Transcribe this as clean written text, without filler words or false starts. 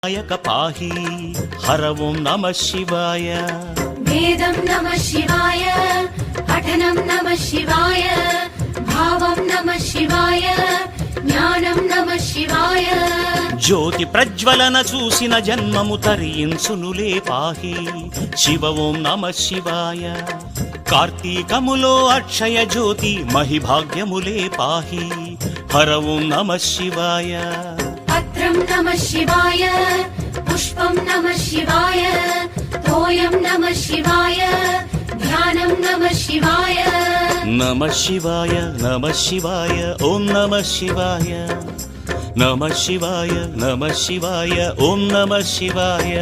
నాయక పాహి హర ఓం నమః శివాయ. వేదం నమః శివాయ, పఠనం నమః శివాయ, భావం నమః శివాయ, జ్ఞానం నమః శివాయ. జ్యోతి ప్రజ్వలన చూసిన జన్మము తరించునులే పాహి శివ ఓం నమః శివాయ. కార్తీకములో అక్షయ జ్యోతి మహిభాగ్యములే పాహి హర ఓం నమః శివాయ. పత్రం నమః శివాయ, పుష్పం నమః శివాయ, తోయం నమః శివాయ, ధ్యానం నమః శివాయ. నమః శివాయ నమః శివాయ ఓం నమః శివాయ. నమః శివాయ నమః శివాయ ఓం నమః శివాయ.